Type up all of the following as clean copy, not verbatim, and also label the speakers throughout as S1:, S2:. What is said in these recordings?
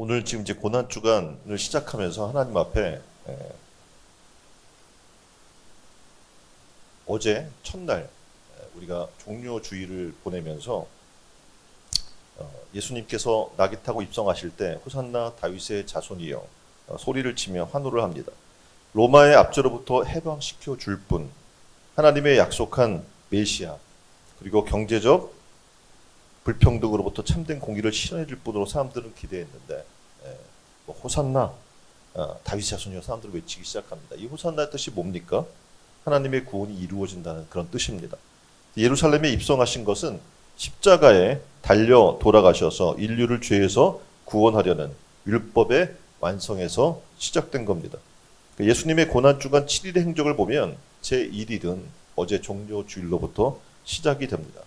S1: 오늘 지금 이제 고난 주간을 시작하면서 하나님 앞에 어제 첫날 우리가 종료 주일을 보내면서 예수님께서 나귀 타고 입성하실 때 호산나 다윗의 자손이여 소리를 치며 환호를 합니다. 로마의 압제로부터 해방시켜 줄 분, 하나님의 약속한 메시아, 그리고 경제적 불평등으로부터 참된 공의를 실현해 줄 분으로 사람들은 기대했는데 호산나 다윗의 자손이여 사람들은 외치기 시작합니다. 이 호산나의 뜻이 뭡니까? 하나님의 구원이 이루어진다는 그런 뜻입니다. 예루살렘에 입성하신 것은 십자가에 달려 돌아가셔서 인류를 죄에서 구원하려는 율법의 완성에서 시작된 겁니다. 예수님의 고난주간 7일의 행적을 보면 제1일은 어제 종료 주일로부터 시작이 됩니다.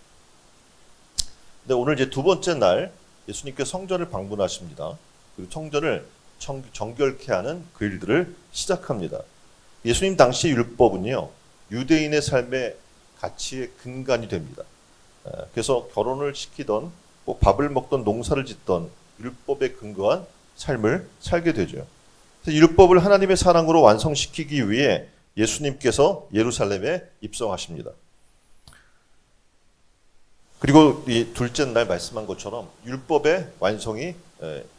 S1: 근데 오늘 이제 두 번째 날 예수님께 성전을 방문하십니다. 그리고 성전을 정결케 하는 그 일들을 시작합니다. 예수님 당시 율법은요, 유대인의 삶의 가치의 근간이 됩니다. 그래서 결혼을 시키던, 꼭 밥을 먹던, 농사를 짓던 율법에 근거한 삶을 살게 되죠. 그래서 율법을 하나님의 사랑으로 완성시키기 위해 예수님께서 예루살렘에 입성하십니다. 그리고 이 둘째 날 말씀한 것처럼 율법의 완성이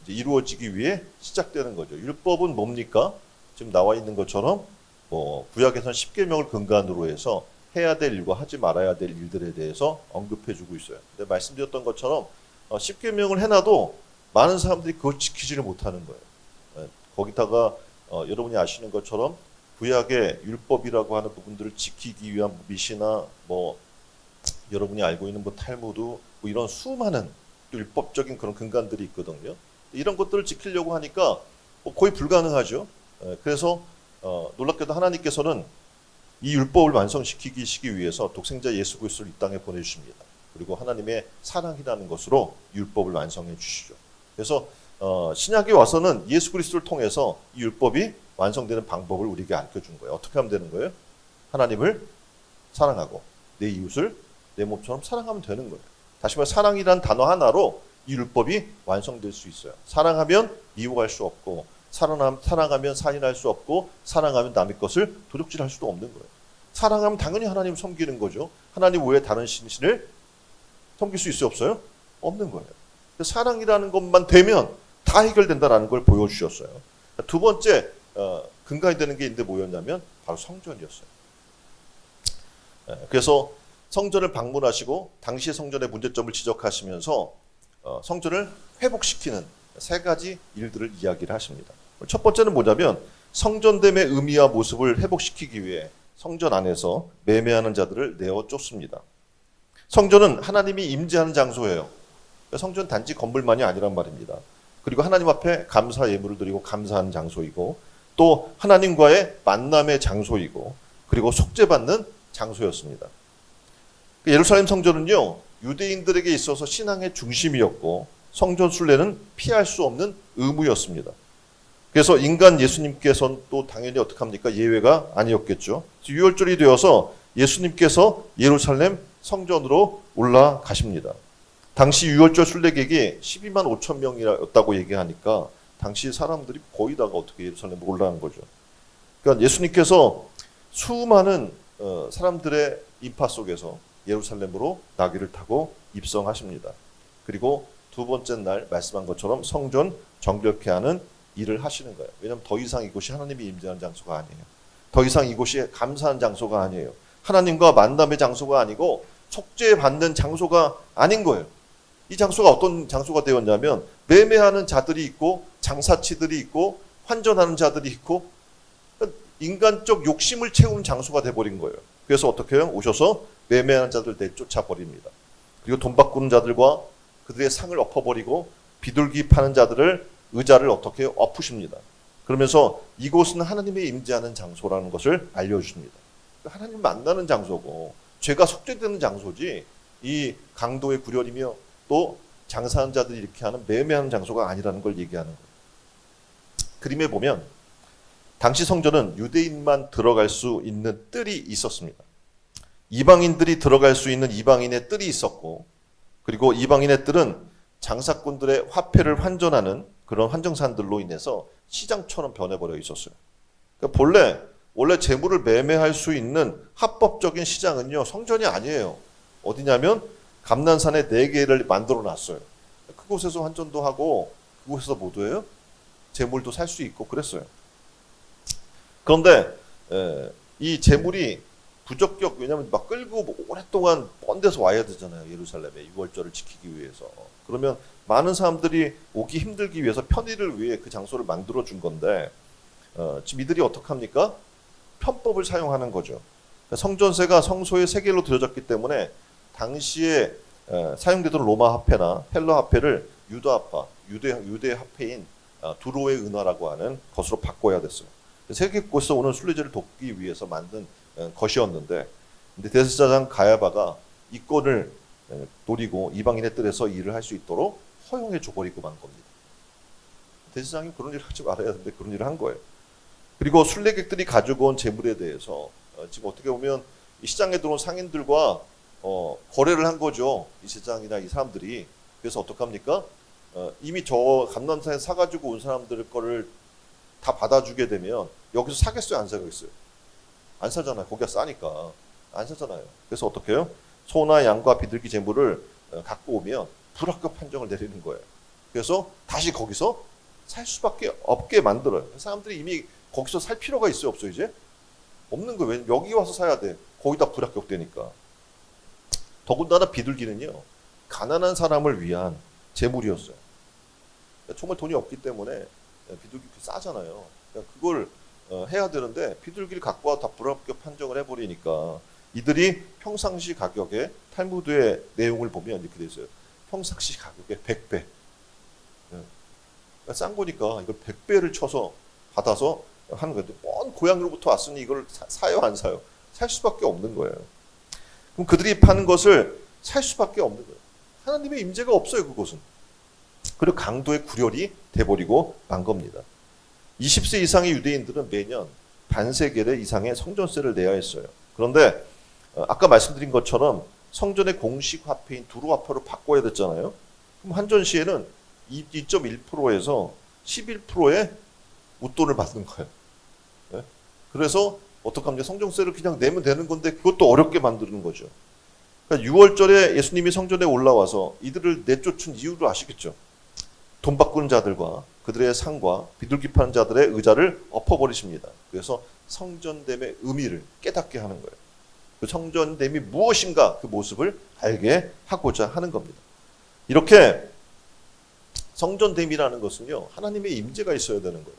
S1: 이루어지기 위해 시작되는 거죠. 율법은 뭡니까? 지금 나와 있는 것처럼 구약에서는 10계명을 근간으로 해서 해야 될 일과 하지 말아야 될 일들에 대해서 언급해주고 있어요. 근데 말씀드렸던 것처럼 10계명을 해놔도 많은 사람들이 그걸 지키지를 못하는 거예요. 거기다가 여러분이 아시는 것처럼 구약의 율법이라고 하는 부분들을 지키기 위한 미시나 여러분이 알고 있는 탈무드 이런 수많은 율법적인 그런 근간들이 있거든요. 이런 것들을 지키려고 하니까 거의 불가능하죠. 그래서 놀랍게도 하나님께서는 이 율법을 완성시키기 위해서 독생자 예수 그리스도를 이 땅에 보내주십니다. 그리고 하나님의 사랑이라는 것으로 율법을 완성해 주시죠. 그래서 신약에 와서는 예수 그리스도를 통해서 이 율법이 완성되는 방법을 우리에게 알려준 거예요. 어떻게 하면 되는 거예요? 하나님을 사랑하고 내 이웃을 내 몸처럼 사랑하면 되는 거예요. 다시 말해 사랑이란 단어 하나로 이 율법이 완성될 수 있어요. 사랑하면 미워할 수 없고, 사랑하면 살인할 수 없고, 사랑하면 남의 것을 도둑질할 수도 없는 거예요. 사랑하면 당연히 하나님을 섬기는 거죠. 하나님 외에 다른 신을 섬길 수 있어요? 없어요? 없는 거예요. 사랑이라는 것만 되면 다 해결된다는 걸 보여주셨어요. 두 번째 근간이 되는 게 있는데 뭐였냐면 바로 성전이었어요. 그래서 성전을 방문하시고 당시의 성전의 문제점을 지적하시면서 성전을 회복시키는 세 가지 일들을 이야기를 하십니다. 첫 번째는 뭐냐면 성전됨의 의미와 모습을 회복시키기 위해 성전 안에서 매매하는 자들을 내어 쫓습니다. 성전은 하나님이 임재하는 장소예요. 성전 단지 건물만이 아니란 말입니다. 그리고 하나님 앞에 감사 예물을 드리고 감사하는 장소이고, 또 하나님과의 만남의 장소이고, 그리고 속죄받는 장소였습니다. 예루살렘 성전은요, 유대인들에게 있어서 신앙의 중심이었고 성전 순례는 피할 수 없는 의무였습니다. 그래서 인간 예수님께서는 또 당연히 어떻게 합니까? 예외가 아니었겠죠. 유월절이 되어서 예수님께서 예루살렘 성전으로 올라가십니다. 당시 유월절 순례객이 12만 5천 명이었다고 얘기하니까 당시 사람들이 거의 다가 어떻게 예루살렘으로 올라간 거죠. 그러니까 예수님께서 수많은 사람들의 인파 속에서 예루살렘으로 나귀를 타고 입성하십니다. 그리고 두 번째 날 말씀한 것처럼 성전 정결케 하는 일을 하시는 거예요. 왜냐하면 더 이상 이곳이 하나님이 임재하는 장소가 아니에요. 더 이상 이곳이 감사한 장소가 아니에요. 하나님과 만남의 장소가 아니고 속죄받는 장소가 아닌 거예요. 이 장소가 어떤 장소가 되었냐면 매매하는 자들이 있고 장사치들이 있고 환전하는 자들이 있고 인간적 욕심을 채우는 장소가 돼버린 거예요. 그래서 어떻게 해요? 오셔서 매매하는 자들 내쫓아 버립니다. 그리고 돈 바꾸는 자들과 그들의 상을 엎어버리고 비둘기 파는 자들을 의자를 어떻게 엎으십니다. 그러면서 이곳은 하나님의 임재하는 장소라는 것을 알려주십니다. 하나님 만나는 장소고 죄가 속죄되는 장소지 이 강도의 구렬이며 또 장사하는 자들이 이렇게 하는 매매하는 장소가 아니라는 걸 얘기하는 거예요. 그림에 보면 당시 성전은 유대인만 들어갈 수 있는 뜰이 있었습니다. 이방인들이 들어갈 수 있는 이방인의 뜰이 있었고, 그리고 이방인의 뜰은 장사꾼들의 화폐를 환전하는 그런 한정산들로 인해서 시장처럼 변해버려 있었어요. 그러니까 원래 재물을 매매할 수 있는 합법적인 시장은요, 성전이 아니에요. 어디냐면 감난산에 4개를 만들어 놨어요. 그곳에서 환전도 하고 그곳에서 모두예요. 재물도 살 수 있고 그랬어요. 그런데 이 재물이 부적격, 왜냐하면 막 끌고 오랫동안 먼 데서 와야 되잖아요. 예루살렘에 6월절을 지키기 위해서. 그러면 많은 사람들이 오기 힘들기 위해서 편의를 위해 그 장소를 만들어 준 건데 지금 이들이 어떡합니까? 편법을 사용하는 거죠. 성전세가 성소의 세겔로 들여졌기 때문에 당시에 사용되던 로마 화폐나 헬러 화폐를 유대 화폐인 두로의 은화라고 하는 것으로 바꿔야 됐어요. 세계 곳에서 오는 순례자를 돕기 위해서 만든 것이었는데, 근데 대제사장 가야바가 이권을 노리고 이방인의 뜰에서 일을 할 수 있도록 허용해 줘버리고 만 겁니다. 대제사장이 그런 일을 하지 말아야 되는데 그런 일을 한 거예요. 그리고 순례객들이 가지고 온 재물에 대해서 지금 어떻게 보면 이 시장에 들어온 상인들과 거래를 한 거죠. 이 시장이나 이 사람들이. 그래서 어떡합니까? 이미 저 감난산에 사가지고 온 사람들 거를 다 받아주게 되면 여기서 사겠어요? 안 사겠어요? 안 사잖아요. 고기가 싸니까. 안 사잖아요. 그래서 어떻게 해요? 소나 양과 비둘기 재물을 갖고 오면 불합격 판정을 내리는 거예요. 그래서 다시 거기서 살 수밖에 없게 만들어요. 사람들이 이미 거기서 살 필요가 있어요? 없어요? 이제? 없는 거예요. 왜냐면 여기 와서 사야 돼. 거기다 불합격되니까. 더군다나 비둘기는요, 가난한 사람을 위한 재물이었어요. 정말 돈이 없기 때문에 비둘기 싸잖아요. 그걸 해야 되는데 비둘기를 갖고 와 다 불합격 판정을 해버리니까 이들이 평상시 가격에 탈무드의 내용을 보면 이렇게 돼 있어요. 평상시 가격의 100배. 싼 거니까 이걸 100배를 쳐서 받아서 하는 거예요. 먼 고향으로부터 왔으니 이걸 사요, 안 사요? 살 수밖에 없는 거예요. 그럼 그들이 파는 것을 살 수밖에 없는 거예요. 하나님의 임재가 없어요, 그곳은. 그리고 강도의 구렬이 돼버리고 만 겁니다. 20세 이상의 유대인들은 매년 반세겔 이상의 성전세를 내야 했어요. 그런데 아까 말씀드린 것처럼 성전의 공식 화폐인 두루 화폐로 바꿔야 됐잖아요. 그럼 환전 시에는 2.1%에서 11%의 웃돈을 받는 거예요. 네? 그래서 어떡합니까? 성전세를 그냥 내면 되는 건데 그것도 어렵게 만드는 거죠. 그러니까 6월절에 예수님이 성전에 올라와서 이들을 내쫓은 이유를 아시겠죠? 돈 바꾸는 자들과 그들의 상과 비둘기 파는 자들의 의자를 엎어버리십니다. 그래서 성전됨의 의미를 깨닫게 하는 거예요. 그 성전됨이 무엇인가 그 모습을 알게 하고자 하는 겁니다. 이렇게 성전됨이라는 것은요, 하나님의 임재가 있어야 되는 거예요.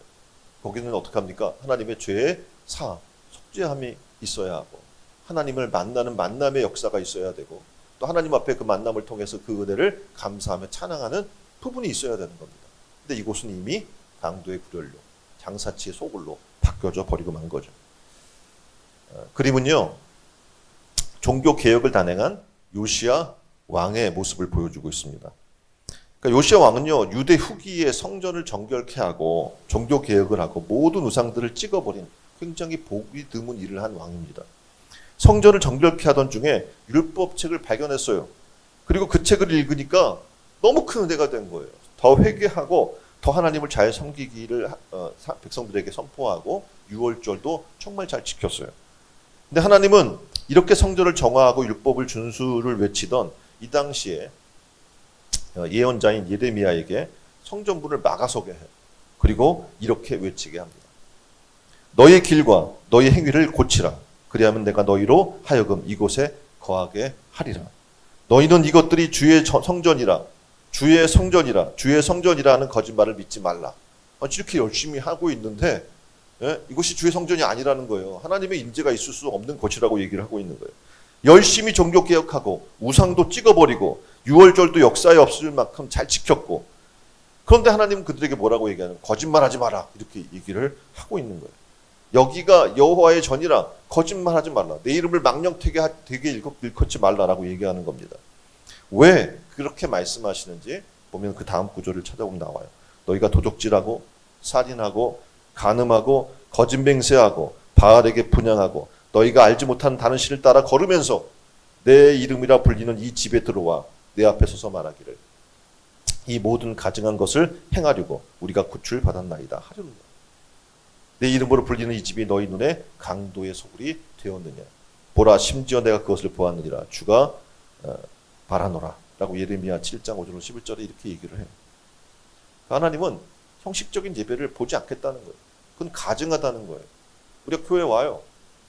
S1: 거기는 어떻게 합니까? 하나님의 죄의 속죄함이 있어야 하고 하나님을 만나는 만남의 역사가 있어야 되고 또 하나님 앞에 그 만남을 통해서 그 은혜를 감사하며 찬양하는 부분이 있어야 되는 겁니다. 근데 이곳은 이미 강도의 구렬로, 장사치의 소굴로 바뀌어져 버리고 만 거죠. 그림은요, 종교 개혁을 단행한 요시야 왕의 모습을 보여주고 있습니다. 그러니까 요시야 왕은요, 유대 후기에 성전을 정결케 하고 종교 개혁을 하고 모든 우상들을 찍어버린 굉장히 보기 드문 일을 한 왕입니다. 성전을 정결케 하던 중에 율법책을 발견했어요. 그리고 그 책을 읽으니까 너무 큰 은혜가 된 거예요. 더 회개하고 더 하나님을 잘 섬기기를 백성들에게 선포하고 6월절도 정말 잘 지켰어요. 근데 하나님은 이렇게 성전을 정화하고 율법을 준수를 외치던 이 당시에 예언자인 예레미야에게 성전문을 막아서게 해요. 그리고 이렇게 외치게 합니다. 너의 길과 너의 행위를 고치라. 그리하면 내가 너희로 하여금 이곳에 거하게 하리라. 너희는 이것들이 주의 성전이라, 주의 성전이라, 주의 성전이라는 거짓말을 믿지 말라. 이렇게 열심히 하고 있는데 이것이 주의 성전이 아니라는 거예요. 하나님의 임재가 있을 수 없는 것이라고 얘기를 하고 있는 거예요. 열심히 종교개혁하고 우상도 찍어버리고 6월절도 역사에 없을 만큼 잘 지켰고, 그런데 하나님은 그들에게 뭐라고 얘기하는, 거짓말하지 마라, 이렇게 얘기를 하고 있는 거예요. 여기가 여호와의 전이라, 거짓말하지 말라, 내 이름을 망령되게 일컫지 말라라고 얘기하는 겁니다. 왜 그렇게 말씀하시는지 보면 그 다음 구절을 찾아보면 나와요. 너희가 도적질하고 살인하고 간음하고 거짓맹세하고 바알에게 분향하고 너희가 알지 못하는 다른 신을 따라 걸으면서 내 이름이라 불리는 이 집에 들어와 내 앞에 서서 말하기를 이 모든 가증한 것을 행하려고 우리가 구출 받았나이다 하려는 거예요. 내 이름으로 불리는 이 집이 너희 눈에 강도의 소굴이 되었느냐. 보라 심지어 내가 그것을 보았느니라. 주가 바라노라. 라고 예레미야 7장 5절 11절에 이렇게 얘기를 해요. 하나님은 형식적인 예배를 보지 않겠다는 거예요. 그건 가증하다는 거예요. 우리가 교회 와요.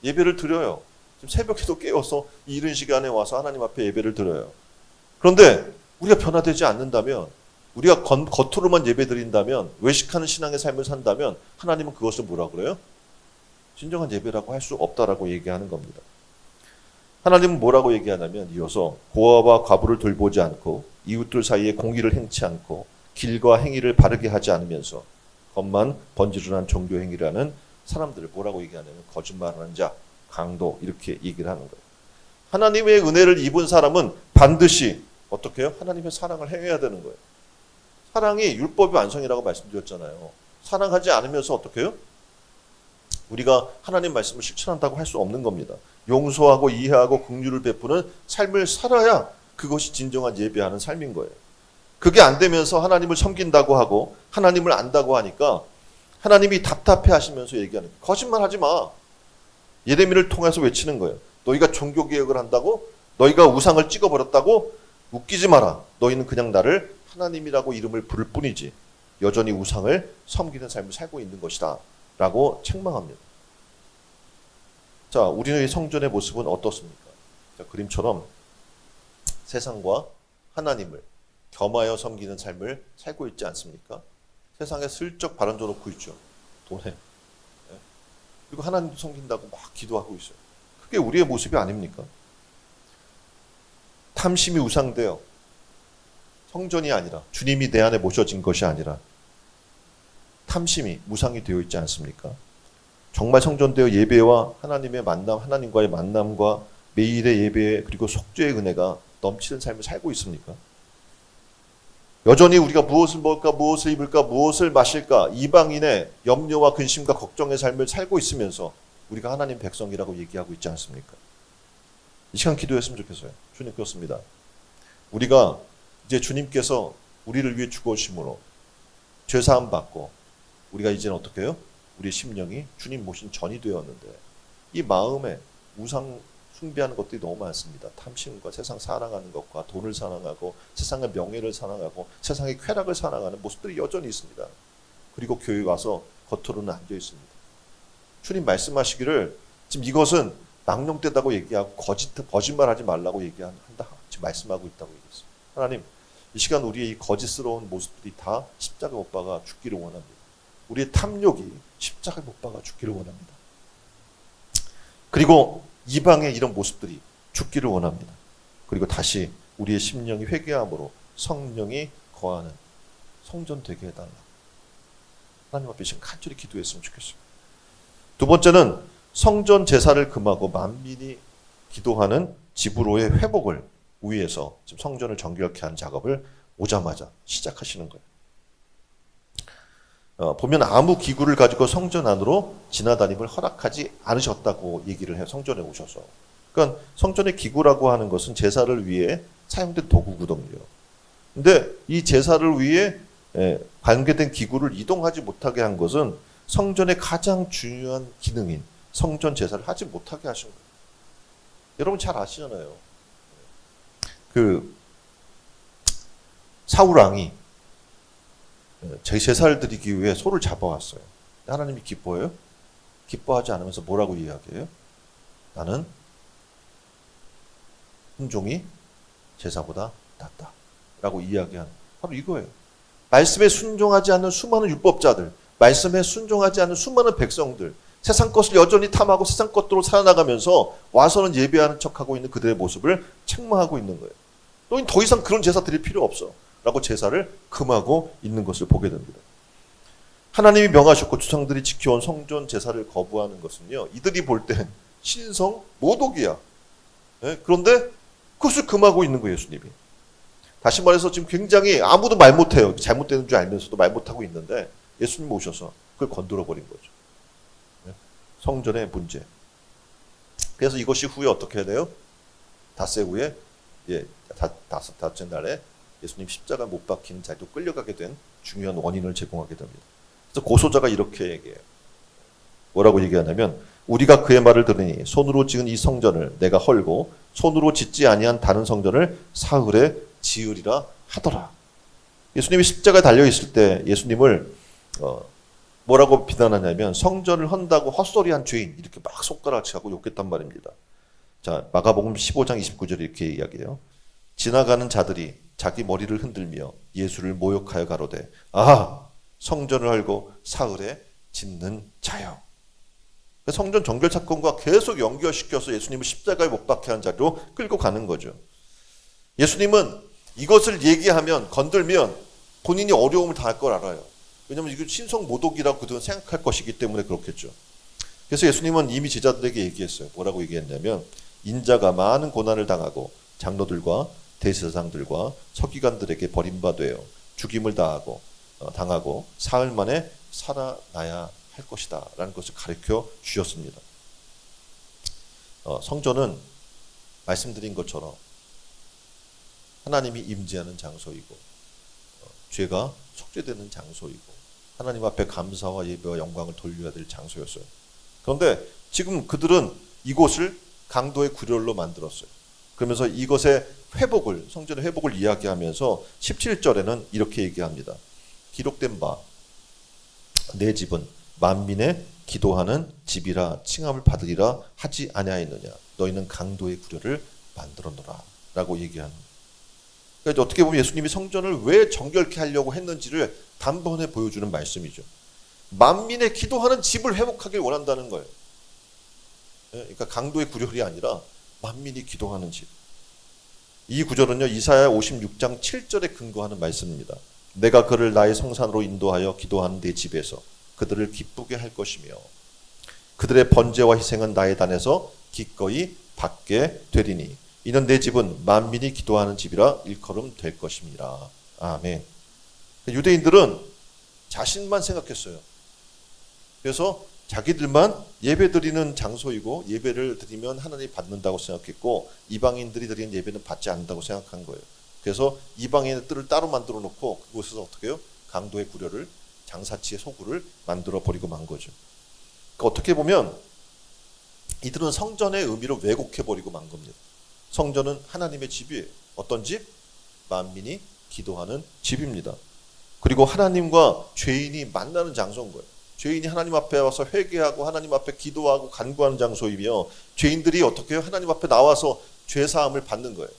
S1: 예배를 드려요. 지금 새벽에도 깨어서 이른 시간에 와서 하나님 앞에 예배를 드려요. 그런데 우리가 변화되지 않는다면, 우리가 겉으로만 예배 드린다면, 외식하는 신앙의 삶을 산다면 하나님은 그것을 뭐라 그래요? 진정한 예배라고 할 수 없다라고 얘기하는 겁니다. 하나님은 뭐라고 얘기하냐면 이어서 고아와 과부를 돌보지 않고 이웃들 사이에 공의를 행치 않고 길과 행위를 바르게 하지 않으면서 겉만 번지르는 종교 행위라는 사람들을 뭐라고 얘기하냐면 거짓말하는 자, 강도 이렇게 얘기를 하는 거예요. 하나님의 은혜를 입은 사람은 반드시 어떻게 해요? 하나님의 사랑을 행해야 되는 거예요. 사랑이 율법의 완성이라고 말씀드렸잖아요. 사랑하지 않으면서 어떻게 해요? 우리가 하나님 말씀을 실천한다고 할 수 없는 겁니다. 용서하고 이해하고 긍휼을 베푸는 삶을 살아야 그것이 진정한 예배하는 삶인 거예요. 그게 안 되면서 하나님을 섬긴다고 하고 하나님을 안다고 하니까 하나님이 답답해 하시면서 얘기하는 거예요. 거짓말하지 마. 예레미야를 통해서 외치는 거예요. 너희가 종교개혁을 한다고? 너희가 우상을 찍어버렸다고? 웃기지 마라. 너희는 그냥 나를 하나님이라고 이름을 부를 뿐이지 여전히 우상을 섬기는 삶을 살고 있는 것이다 라고 책망합니다. 자, 우리의 성전의 모습은 어떻습니까? 자, 그림처럼 세상과 하나님을 겸하여 섬기는 삶을 살고 있지 않습니까? 세상에 슬쩍 바람 줘놓고 있죠. 돈에. 그리고 하나님도 섬긴다고 막 기도하고 있어요. 그게 우리의 모습이 아닙니까? 탐심이 우상되어 성전이 아니라 주님이 내 안에 모셔진 것이 아니라 탐심이 무상이 되어 있지 않습니까? 정말 성전되어 예배와 하나님의 만남, 하나님과의 만남과 매일의 예배 그리고 속죄의 은혜가 넘치는 삶을 살고 있습니까? 여전히 우리가 무엇을 먹을까, 무엇을 입을까, 무엇을 마실까 이방인의 염려와 근심과 걱정의 삶을 살고 있으면서 우리가 하나님 백성이라고 얘기하고 있지 않습니까? 이 시간 기도했으면 좋겠어요. 주님 그렇습니다. 우리가 이제 주님께서 우리를 위해 죽으심으로 죄사함 받고 우리가 이제는 어떻게 해요? 우리의 심령이 주님 모신 전이 되었는데 이 마음에 우상 숭배하는 것들이 너무 많습니다. 탐심과 세상 사랑하는 것과 돈을 사랑하고 세상의 명예를 사랑하고 세상의 쾌락을 사랑하는 모습들이 여전히 있습니다. 그리고 교회 와서 겉으로는 앉아 있습니다. 주님 말씀하시기를 지금 이것은 망령되다고 얘기하고 거짓말하지 말라고 얘기한다. 지금 말씀하고 있다고 얘기했어요. 하나님 이 시간 우리의 이 거짓스러운 모습들이 다 십자가 못 박아 죽기를 원합니다. 우리의 탐욕이 십자가 못 박아 죽기를 원합니다. 그리고 이방의 이런 모습들이 죽기를 원합니다. 그리고 다시 우리의 심령이 회개함으로 성령이 거하는 성전 되게 해달라. 하나님 앞에 지금 간절히 기도했으면 좋겠어요. 두 번째는 성전 제사를 금하고 만민이 기도하는 집으로의 회복을 위해서 지금 성전을 정결케 하는 작업을 오자마자 시작하시는 거예요. 보면 아무 기구를 가지고 성전 안으로 지나다님을 허락하지 않으셨다고 얘기를 해요. 성전에 오셔서. 그러니까 성전의 기구라고 하는 것은 제사를 위해 사용된 도구거든요. 근데 이 제사를 위해 관계된 기구를 이동하지 못하게 한 것은 성전의 가장 중요한 기능인 성전 제사를 하지 못하게 하신 거예요. 여러분 잘 아시잖아요. 그 사울 왕이 제사를 드리기 위해 소를 잡아왔어요. 하나님이 기뻐해요? 기뻐하지 않으면서 뭐라고 이야기해요? 나는 순종이 제사보다 낫다 라고 이야기하는 바로 이거예요. 말씀에 순종하지 않는 수많은 율법자들, 말씀에 순종하지 않는 수많은 백성들, 세상 것을 여전히 탐하고 세상 것들로 살아나가면서 와서는 예배하는 척하고 있는 그들의 모습을 책망하고 있는 거예요. 너희는 더 이상 그런 제사 드릴 필요 없어 라고 제사를 금하고 있는 것을 보게 됩니다. 하나님이 명하셨고 조상들이 지켜온 성전 제사를 거부하는 것은요, 이들이 볼 땐 신성 모독이야. 그런데 그것을 금하고 있는 거예요, 예수님이. 다시 말해서 지금 굉장히 아무도 말 못해요. 잘못되는 줄 알면서도 말 못하고 있는데 예수님 오셔서 그걸 건드려 버린 거죠. 성전의 문제. 그래서 이것이 후에 어떻게 해야 돼요? 닷새 후에, 닷새 날에 예수님 십자가 못 박힌 자리로 끌려가게 된 중요한 원인을 제공하게 됩니다. 그래서 고소자가 이렇게 얘기해요. 뭐라고 얘기하냐면 우리가 그의 말을 들으니 손으로 지은 이 성전을 내가 헐고 손으로 짓지 아니한 다른 성전을 사흘에 지으리라 하더라. 예수님이 십자가에 달려있을 때 예수님을 뭐라고 비난하냐면 성전을 헌다고 헛소리한 죄인 이렇게 막 손가락질하고 욕했단 말입니다. 자, 마가복음 15장 29절에 이렇게 이야기해요. 지나가는 자들이 자기 머리를 흔들며 예수를 모욕하여 가로되 아 성전을 헐고 사흘에 짓는 자여. 성전 정결 사건과 계속 연결시켜서 예수님을 십자가에 못 박게 한 자리로 끌고 가는 거죠. 예수님은 이것을 얘기하면 건들면 본인이 어려움을 당할 걸 알아요. 왜냐하면 이거 신성 모독이라고 그들은 생각할 것이기 때문에 그렇겠죠. 그래서 예수님은 이미 제자들에게 얘기했어요. 뭐라고 얘기했냐면 인자가 많은 고난을 당하고 장로들과 대제사장들과 서기관들에게 버림받되어 죽임을 당하고 사흘 만에 살아나야 할 것이다 라는 것을 가르쳐 주셨습니다. 성전은 말씀드린 것처럼 하나님이 임재하는 장소이고 죄가 속죄되는 장소이고 하나님 앞에 감사와 예배와 영광을 돌려야 될 장소였어요. 그런데 지금 그들은 이곳을 강도의 구렬로 만들었어요. 그러면서 이것의 회복을, 성전의 회복을 이야기하면서 17절에는 이렇게 얘기합니다. 기록된 바 내 집은 만민의 기도하는 집이라 칭함을 받으리라 하지 아니하였느냐. 너희는 강도의 구렬을 만들었노라 라고 얘기하는. 그러니까 어떻게 보면 예수님이 성전을 왜 정결케 하려고 했는지를 단번에 보여주는 말씀이죠. 만민의 기도하는 집을 회복하길 원한다는 거예요. 그러니까 강도의 구렬이 아니라 만민이 기도하는 집. 이 구절은요 이사야 56장 7절에 근거하는 말씀입니다. 내가 그를 나의 성산으로 인도하여 기도하는 내 집에서 그들을 기쁘게 할 것이며 그들의 번제와 희생은 나의 단에서 기꺼이 받게 되리니 이는 내 집은 만민이 기도하는 집이라 일컬음 될 것입니다. 아멘. 유대인들은 자신만 생각했어요. 그래서 자기들만 예배 드리는 장소이고 예배를 드리면 하나님이 받는다고 생각했고 이방인들이 드리는 예배는 받지 않는다고 생각한 거예요. 그래서 이방인의 뜰을 따로 만들어 놓고 그곳에서 어떻게 해요? 강도의 구려를 장사치의 소굴을 만들어 버리고 만 거죠. 그러니까 어떻게 보면 이들은 성전의 의미를 왜곡해 버리고 만 겁니다. 성전은 하나님의 집이에요. 어떤 집? 만민이 기도하는 집입니다. 그리고 하나님과 죄인이 만나는 장소인 거예요. 죄인이 하나님 앞에 와서 회개하고 하나님 앞에 기도하고 간구하는 장소이며 죄인들이 어떻게 해요? 하나님 앞에 나와서 죄사함을 받는 거예요.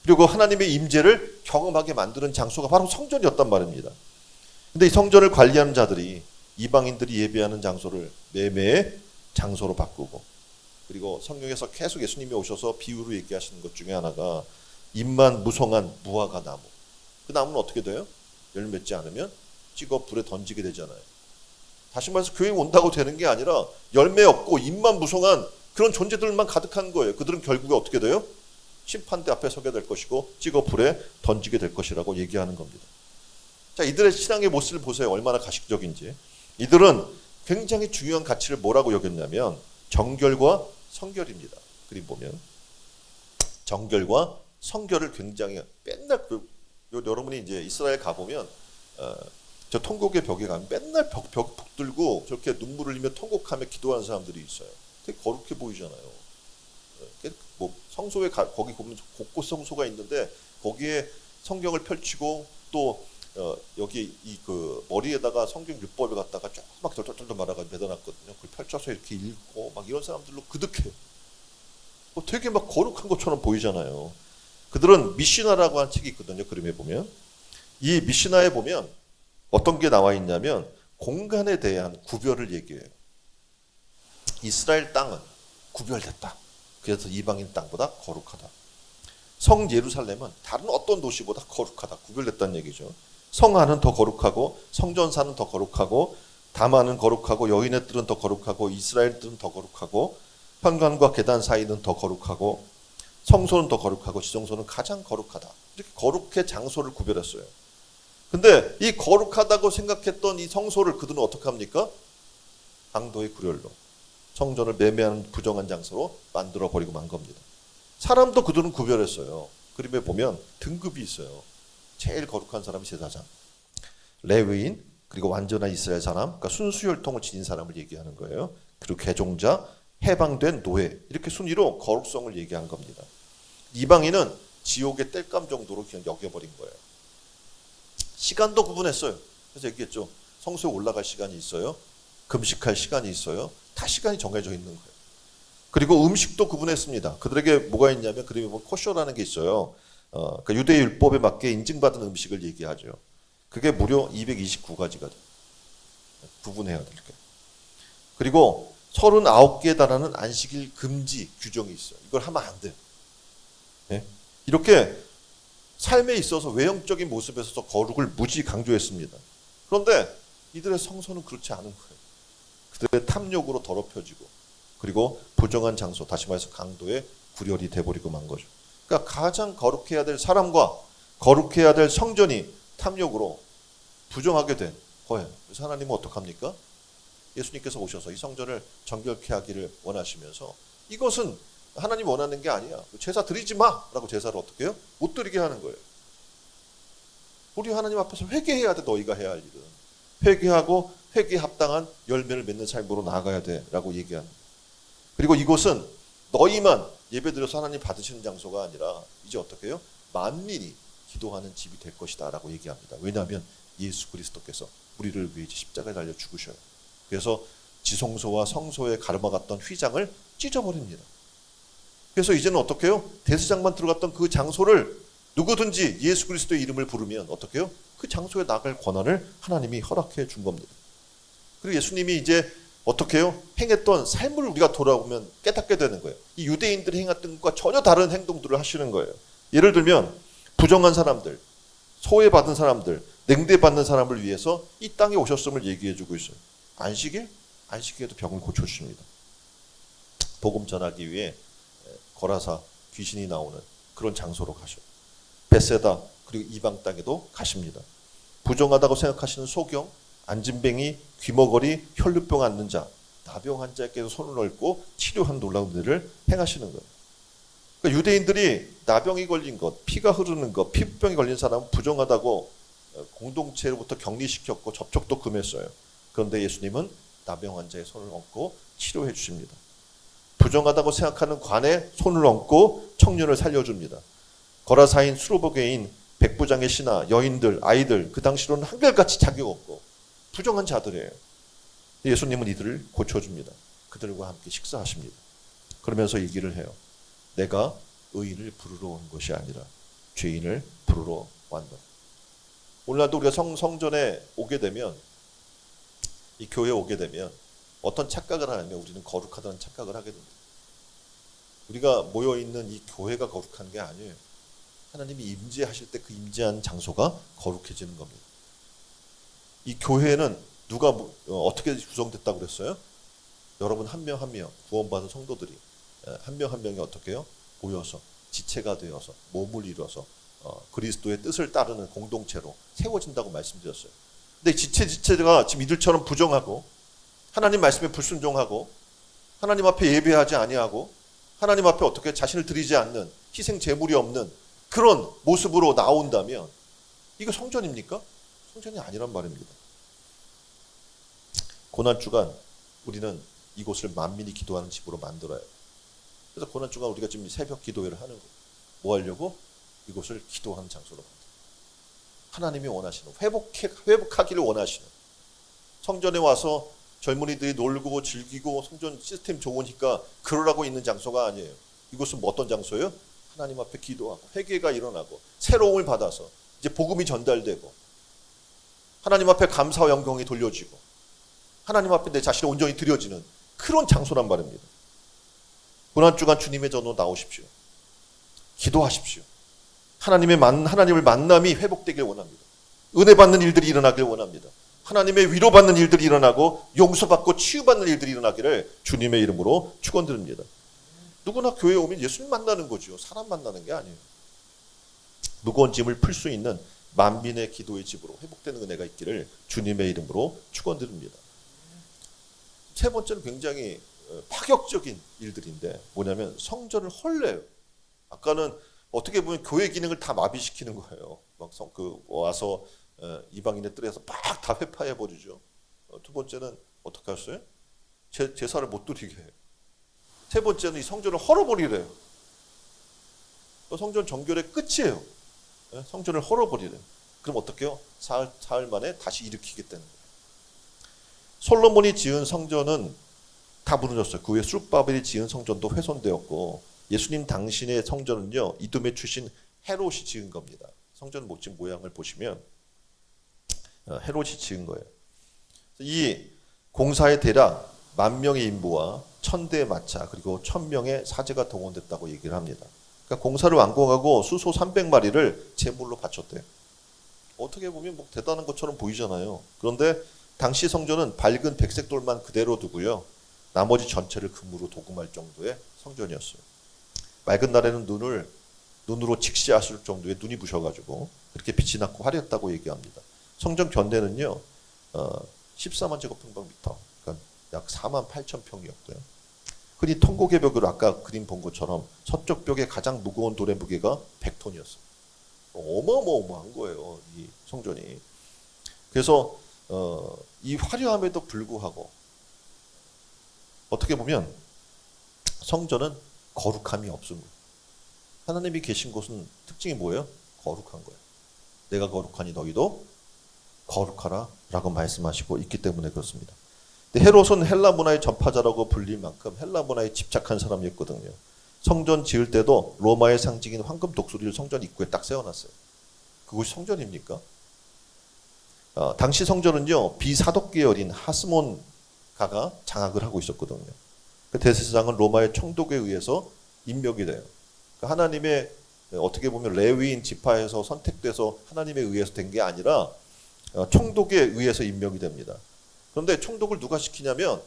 S1: 그리고 하나님의 임재를 경험하게 만드는 장소가 바로 성전이었단 말입니다. 근데 이 성전을 관리하는 자들이 이방인들이 예배하는 장소를 매매의 장소로 바꾸고 그리고 성경에서 계속 예수님이 오셔서 비유로 얘기하시는 것 중에 하나가 잎만 무성한 무화과 나무. 그 나무는 어떻게 돼요? 열매 맺지 않으면 찍어 불에 던지게 되잖아요. 다시 말해서 교회에 온다고 되는 게 아니라 열매 없고 잎만 무성한 그런 존재들만 가득한 거예요. 그들은 결국에 어떻게 돼요? 심판대 앞에 서게 될 것이고 찍어 불에 던지게 될 것이라고 얘기하는 겁니다. 자, 이들의 신앙의 모습을 보세요. 얼마나 가식적인지. 이들은 굉장히 중요한 가치를 뭐라고 여겼냐면 정결과 성결입니다. 그림 보면 정결과 성결을 굉장히 맨날 여러분이 이제 이스라엘 가보면 저 통곡의 벽에 가면 맨날 벽 붙들고 저렇게 눈물을 흘리며 통곡하며 기도하는 사람들이 있어요. 되게 거룩해 보이잖아요. 뭐 성소에 거기 보면 곳곳 성소가 있는데 거기에 성경을 펼치고 또 여기 이 그 머리에다가 성경 율법을 갖다가 쫙 막 덜덜덜 말아가 매달았거든요. 그걸 펼쳐서 이렇게 읽고 막 이런 사람들로 그득해요. 되게 막 거룩한 것처럼 보이잖아요. 그들은 미시나라고 한 책이 있거든요. 그림에 보면 이 미시나에 보면 어떤 게 나와 있냐면 공간에 대한 구별을 얘기해요. 이스라엘 땅은 구별됐다. 그래서 이방인 땅보다 거룩하다. 성 예루살렘은 다른 어떤 도시보다 거룩하다. 구별됐다는 얘기죠. 성 안은 더 거룩하고 성전사는 더 거룩하고 다마는 거룩하고 여인의 뜰은 더 거룩하고 이스라엘 뜰은 더 거룩하고 현관과 계단 사이는 더 거룩하고 성소는 더 거룩하고 지성소는 가장 거룩하다. 이렇게 거룩의 장소를 구별했어요. 근데 이 거룩하다고 생각했던 이 성소를 그들은 어떻게 합니까? 강도의 구렬로 성전을 매매하는 부정한 장소로 만들어 버리고 만 겁니다. 사람도 그들은 구별했어요. 그림에 보면 등급이 있어요. 제일 거룩한 사람이 제사장, 레위인, 그리고 완전한 이스라엘 사람, 그러니까 순수 혈통을 지닌 사람을 얘기하는 거예요. 그리고 개종자, 해방된 노예, 이렇게 순위로 거룩성을 얘기한 겁니다. 이방인은 지옥의 땔감 정도로 그냥 여겨버린 거예요. 시간도 구분했어요. 그래서 얘기했죠. 성소에 올라갈 시간이 있어요. 금식할 시간이 있어요. 다 시간이 정해져 있는 거예요. 그리고 음식도 구분했습니다. 그들에게 뭐가 있냐면, 그림에 보면 코셔라는 게 있어요. 그러니까 유대 율법에 맞게 인증받은 음식을 얘기하죠. 그게 무려 229가지가 돼요. 구분해야 될 게. 그리고 39개에 달하는 안식일 금지 규정이 있어요. 이걸 하면 안 돼요. 네? 이렇게 삶에 있어서 외형적인 모습에서 거룩을 무지 강조했습니다. 그런데 이들의 성소는 그렇지 않은 거예요. 그들의 탐욕으로 더럽혀지고, 그리고 부정한 장소, 다시 말해서 강도의 구렬이 돼버리고 만 거죠. 그러니까 가장 거룩해야 될 사람과 거룩해야 될 성전이 탐욕으로 부정하게 된 거예요. 그래서 하나님은 어떡합니까? 예수님께서 오셔서 이 성전을 정결케 하기를 원하시면서, 이것은 하나님이 원하는 게 아니야, 제사 드리지 마라고 제사를 어떻게 해요? 못 드리게 하는 거예요. 우리 하나님 앞에서 회개해야 돼. 너희가 해야 할 일은 회개하고 회개에 합당한 열매를 맺는 삶으로 나아가야 돼라고 얘기하는 거예요. 그리고 이곳은 너희만 예배드려서 하나님 받으시는 장소가 아니라 이제 어떻게 해요? 만민이 기도하는 집이 될 것이다 라고 얘기합니다. 왜냐하면 예수 그리스도께서 우리를 위해 십자가에 달려 죽으셔요. 그래서 지성소와 성소에 가르마갔던 휘장을 찢어버립니다. 그래서 이제는 어떻게 해요? 대제사장만 들어갔던 그 장소를 누구든지 예수 그리스도의 이름을 부르면 어떻게 해요? 그 장소에 나갈 권한을 하나님이 허락해 준 겁니다. 그리고 예수님이 이제 어떻게 해요? 행했던 삶을 우리가 돌아보면 깨닫게 되는 거예요. 이 유대인들이 행했던 것과 전혀 다른 행동들을 하시는 거예요. 예를 들면 부정한 사람들, 소외받은 사람들, 냉대받는 사람을 위해서 이 땅에 오셨음을 얘기해 주고 있어요. 안식일? 안식일에도 병을 고쳐주십니다. 복음 전하기 위해 거라사, 귀신이 나오는 그런 장소로 가셔요. 베세다, 그리고 이방 땅에도 가십니다. 부정하다고 생각하시는 소경, 안진뱅이, 귀머거리, 혈루병 앓는 자, 나병 환자에게도 손을 얹고 치료한 놀라운 일을 행하시는 거예요. 그러니까 유대인들이 나병이 걸린 것, 피가 흐르는 것, 피부병이 걸린 사람은 부정하다고 공동체로부터 격리시켰고 접촉도 금했어요. 그런데 예수님은 나병 환자의 손을 얹고 치료해 주십니다. 부정하다고 생각하는 관에 손을 얹고 청년을 살려줍니다. 거라사인, 수로보게인, 백부장의 신하, 여인들, 아이들, 그 당시로는 한결같이 자격 없고 부정한 자들이에요. 예수님은 이들을 고쳐줍니다. 그들과 함께 식사하십니다. 그러면서 얘기를 해요. 내가 의인을 부르러 온 것이 아니라 죄인을 부르러 왔다. 오늘날도 우리가 성전에 오게 되면, 이 교회에 오게 되면 어떤 착각을 하냐면 우리는 거룩하다는 착각을 하게 됩니다. 우리가 모여있는 이 교회가 거룩한 게 아니에요. 하나님이 임재하실 때 그 임재한 장소가 거룩해지는 겁니다. 이 교회는 누가 어떻게 구성됐다고 그랬어요? 여러분 한 명 한 명 구원받은 성도들이 한 명 한 명이 어떻게 해요? 모여서 지체가 되어서 몸을 이뤄서 그리스도의 뜻을 따르는 공동체로 세워진다고 말씀드렸어요. 근데 지체가 지금 이들처럼 부정하고 하나님 말씀에 불순종하고 하나님 앞에 예배하지 아니하고 하나님 앞에 어떻게 자신을 드리지 않는, 희생 제물이 없는 그런 모습으로 나온다면 이거 성전입니까? 성전이 아니란 말입니다. 고난주간 우리는 이곳을 만민이 기도하는 집으로 만들어야 해요. 그래서 고난주간 우리가 지금 새벽 기도회를 하는 거예요. 뭐 하려고? 이곳을 기도하는 장소로 만들어요. 하나님이 원하시는, 회복하기를 원하시는, 성전에 와서 젊은이들이 놀고 즐기고 성전 시스템 좋으니까 그러라고 있는 장소가 아니에요. 이곳은 뭐 어떤 장소예요? 하나님 앞에 기도하고 회개가 일어나고 새로움을 받아서 이제 복음이 전달되고 하나님 앞에 감사와 영광이 돌려지고 하나님 앞에 내 자신을 온전히 드려지는 그런 장소란 말입니다. 고난주간 주님의 전으로 나오십시오. 기도하십시오. 하나님을 만남이 회복되길 원합니다. 은혜 받는 일들이 일어나길 원합니다. 하나님의 위로받는 일들이 일어나고 용서받고 치유받는 일들이 일어나기를 주님의 이름으로 축원드립니다. 누구나 교회에 오면 예수님 만나는 거죠. 사람 만나는 게 아니에요. 무거운 짐을 풀 수 있는 만민의 기도의 집으로 회복되는 은혜가 있기를 주님의 이름으로 축원드립니다. 세 번째는 굉장히 파격적인 일들인데 뭐냐면 성전을 헐래요. 아까는 어떻게 보면 교회 기능을 다 마비시키는 거예요. 와서 이방인의 뜰에서 막 다 회파해 버리죠. 두 번째는 어떻게 하셨어요? 제사를 못 드리게 해요. 세 번째는 이 성전을 헐어버리래요. 성전 정결의 끝이에요. 성전을 헐어버리래요. 그럼 어떻게 해요? 사흘 만에 다시 일으키겠다는 거예요. 솔로몬이 지은 성전은 다 무너졌어요. 그 후에 수르바벨이 지은 성전도 훼손되었고, 예수님 당신의 성전은요, 이돔의 출신 헤롯이 지은 겁니다. 성전 목집 모양을 보시면 헤롯이 지은 거예요. 이 공사에 대략 10,000명의 인부와 1,000대의 마차 그리고 1,000명의 사제가 동원됐다고 얘기를 합니다. 그러니까 공사를 완공하고 수소 300마리를 제물로 바쳤대요. 어떻게 보면 뭐 대단한 것처럼 보이잖아요. 그런데 당시 성전은 밝은 백색 돌만 그대로 두고요, 나머지 전체를 금으로 도금할 정도의 성전이었어요. 맑은 날에는 눈으로 직시하실 정도의 눈이 부셔가지고 그렇게 빛이 나고 화려했다고 얘기합니다. 성전 견대는요 14만 제곱평방미터, 그러니까 약 48,000평이었고요. 흔히 통곡의 벽으로 아까 그림 본 것처럼 서쪽 벽의 가장 무거운 돌의 무게가 100톤이었어요. 어마어마한 거예요, 이 성전이. 그래서 이 화려함에도 불구하고 어떻게 보면 성전은 거룩함이 없습니다. 하나님이 계신 곳은 특징이 뭐예요? 거룩한 거예요. 내가 거룩하니 너희도 거룩하라 라고 말씀하시고 있기 때문에 그렇습니다. 근데 헤롯은 헬라 문화의 전파자라고 불릴 만큼 헬라 문화에 집착한 사람이었거든요. 성전 지을 때도 로마의 상징인 황금 독수리를 성전 입구에 딱 세워놨어요. 그것이 성전입니까? 당시 성전은요, 비사독 계열인 하스몬가가 장악을 하고 있었거든요. 그 대제사장은 로마의 총독에 의해서 임명이 돼요. 하나님의 어떻게 보면 레위인 지파에서 선택돼서 하나님에 의해서 된 게 아니라 총독에 의해서 임명이 됩니다. 그런데 총독을 누가 시키냐면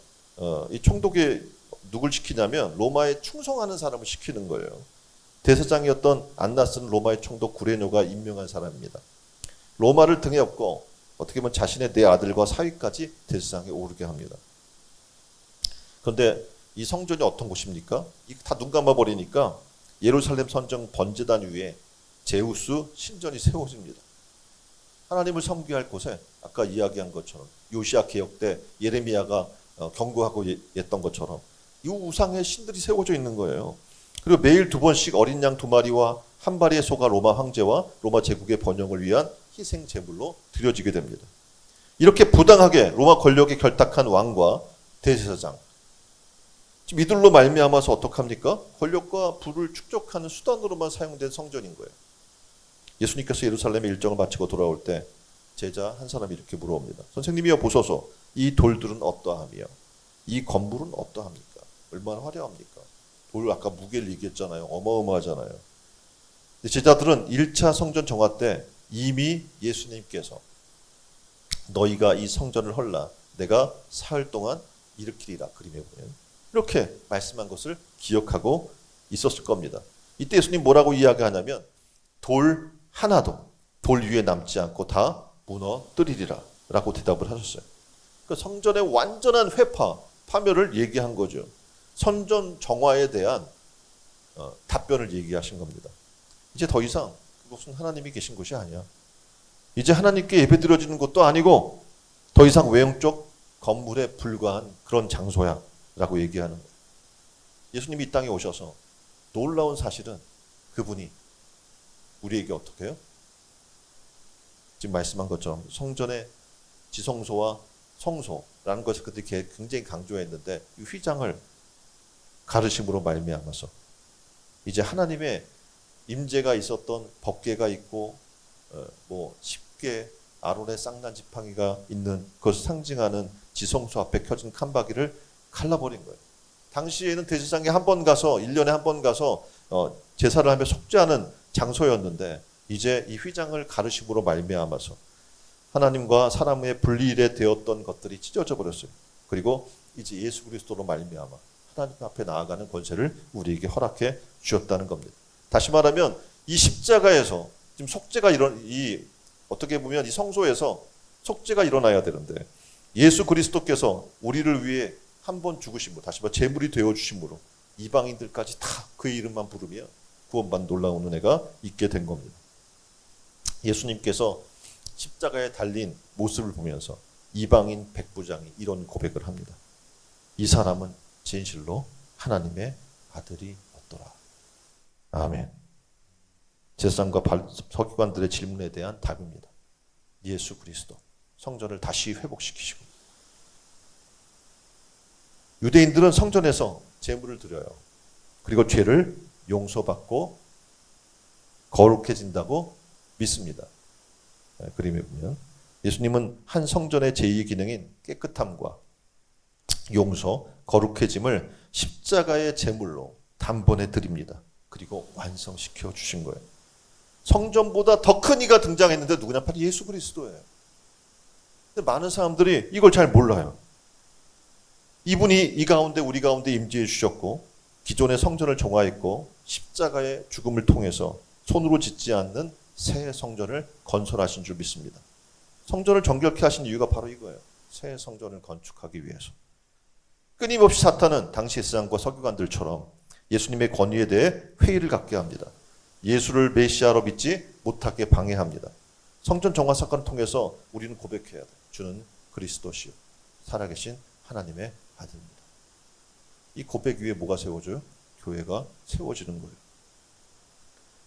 S1: 이 총독이 누굴 시키냐면 로마에 충성하는 사람을 시키는 거예요. 대제사장이었던 안나스는 로마의 총독 구레뇨가 임명한 사람입니다. 로마를 등에 업고 어떻게 보면 자신의 네 아들과 사위까지 대제사장에 오르게 합니다. 그런데 이 성전이 어떤 곳입니까? 다 눈 감아버리니까 예루살렘 성전 번제단 위에 제우스 신전이 세워집니다. 하나님을 섬겨야 할 곳에 아까 이야기한 것처럼 요시야 개혁 때 예레미야가 경고하고 했던 것처럼 이 우상의 신들이 세워져 있는 거예요. 그리고 매일 2번씩 어린 양 2마리와 한 마리의 소가 로마 황제와 로마 제국의 번영을 위한 희생 제물로 드려지게 됩니다. 이렇게 부당하게 로마 권력에 결탁한 왕과 대제사장, 이들로 말미암아서 어떡합니까? 권력과 부를 축적하는 수단으로만 사용된 성전인 거예요. 예수님께서 예루살렘에 일정을 마치고 돌아올 때 제자 한 사람이 이렇게 물어옵니다. 선생님이여 보소서, 이 돌들은 어떠하며 이 건물은 어떠합니까? 얼마나 화려합니까? 돌 아까 무게를 얘기했잖아요. 어마어마하잖아요. 제자들은 1차 성전 정화 때 이미 예수님께서 너희가 이 성전을 헐라 내가 사흘 동안 일으키리라, 그림에 보면 이렇게 말씀한 것을 기억하고 있었을 겁니다. 이때 예수님 뭐라고 이야기하냐면 돌 하나도 돌 위에 남지 않고 다 무너뜨리리라 라고 대답을 하셨어요. 그러니까 성전의 완전한 회파, 파멸을 얘기한 거죠. 성전 정화에 대한 답변을 얘기하신 겁니다. 이제 더 이상 그곳은 하나님이 계신 곳이 아니야. 이제 하나님께 예배드려지는 것도 아니고 더 이상 외형적 건물에 불과한 그런 장소야 라고 얘기하는 거예요. 예수님이 이 땅에 오셔서 놀라운 사실은 그분이 우리에게 어떻게 해요? 지금 말씀한 것처럼 성전의 지성소와 성소라는 것을 그들이 굉장히 강조했는데 이 휘장을 가르심으로 말미암아서 이제 하나님의 임재가 있었던 법궤가 있고 뭐 10개 아론의 쌍난 지팡이가 있는 그것을 상징하는 지성소 앞에 켜진 칸바기를 갈라버린 거예요. 당시에는 대제사장이 한 번 가서 1년에 한 번 가서 제사를 하며 속죄하는 장소였는데 이제 이 휘장을 가르심으로 말미암아서 하나님과 사람의 분리돼 되었던 것들이 찢어져 버렸어요. 그리고 이제 예수 그리스도로 말미암아 하나님 앞에 나아가는 권세를 우리에게 허락해 주셨다는 겁니다. 다시 말하면 이 십자가에서 지금 속죄가 어떻게 보면 이 성소에서 속죄가 일어나야 되는데 예수 그리스도께서 우리를 위해 한 번 죽으심으로, 다시 말해 제물이 되어 주심으로 이방인들까지 다 그의 이름만 부르며 구원받는 놀라운 은혜가 있게 된 겁니다. 예수님께서 십자가에 달린 모습을 보면서 이방인 백부장이 이런 고백을 합니다. 이 사람은 진실로 하나님의 아들이 었더라. 아멘. 제사장과 서기관들의 질문에 대한 답입니다. 예수 그리스도 성전을 다시 회복시키시고, 유대인들은 성전에서 제물을 드려요. 그리고 죄를 용서받고 거룩해진다고 믿습니다. 그림에 보면 예수님은 한 성전의 제2의 기능인 깨끗함과 용서, 거룩해짐을 십자가의 제물로 단번에 드립니다. 그리고 완성시켜 주신 거예요. 성전보다 더 큰 이가 등장했는데 누구냐? 바로 예수 그리스도예요. 근데 많은 사람들이 이걸 잘 몰라요. 이분이 이 가운데 우리 가운데 임재해 주셨고, 기존의 성전을 종화했고, 십자가의 죽음을 통해서 손으로 짓지 않는 새 성전을 건설하신 줄 믿습니다. 성전을 정결케 하신 이유가 바로 이거예요. 새 성전을 건축하기 위해서. 끊임없이 사탄은 당시 제사장과 서기관들처럼 예수님의 권위에 대해 회의를 갖게 합니다. 예수를 메시아로 믿지 못하게 방해합니다. 성전 정화 사건을 통해서 우리는 고백해야 돼요. 주는 그리스도시요 살아계신 하나님의 아들입니다. 이 고백 위에 뭐가 세워져요? 교회가 세워지는 거예요.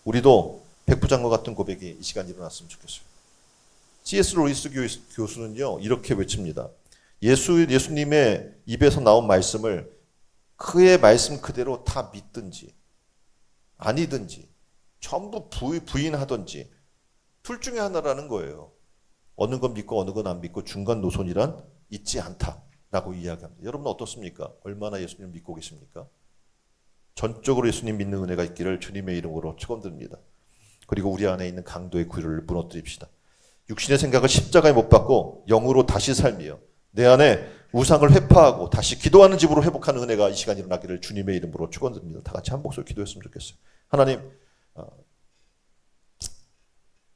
S1: 우리도 백부장과 같은 고백이 이 시간 일어났으면 좋겠어요. C.S. 로이스 교수는요, 이렇게 외칩니다. 예수님의 입에서 나온 말씀을 그의 말씀 그대로 다 믿든지 아니든지 전부 부인하든지 둘 중에 하나라는 거예요. 어느 건 믿고 어느 건 안 믿고 중간 노선이란 있지 않다라고 이야기합니다. 여러분 어떻습니까? 얼마나 예수님을 믿고 계십니까? 전적으로 예수님 믿는 은혜가 있기를 주님의 이름으로 축원드립니다. 그리고 우리 안에 있는 강도의 구유를 무너뜨립시다. 육신의 생각을 십자가에 못 박고 영으로 다시 살며 내 안에 우상을 회파하고 다시 기도하는 집으로 회복하는 은혜가 이 시간 일어나기를 주님의 이름으로 축원드립니다. 다 같이 한 목소리 기도했으면 좋겠어요. 하나님,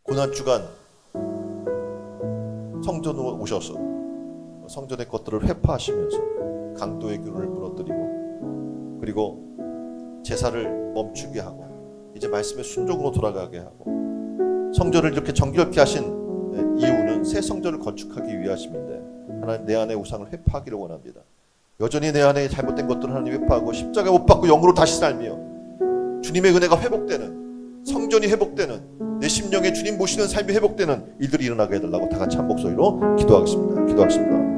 S1: 고난주간 성전으로 오셔서 성전의 것들을 회파하시면서 강도의 균을 무너뜨리고, 그리고 제사를 멈추게 하고 이제 말씀의 순종으로 돌아가게 하고, 성전을 이렇게 정결케 하신 이유는 새 성전을 건축하기 위하심인데, 하나님 내 안에 우상을 회파하기를 원합니다. 여전히 내 안에 잘못된 것들을 하나님 회파하고 십자가에 못 박고 영으로 다시 살며 주님의 은혜가 회복되는, 성전이 회복되는, 내 심령에 주님 모시는 삶이 회복되는 일들이 일어나게 해달라고 다 같이 한 목소리로 기도하겠습니다. 기도하겠습니다.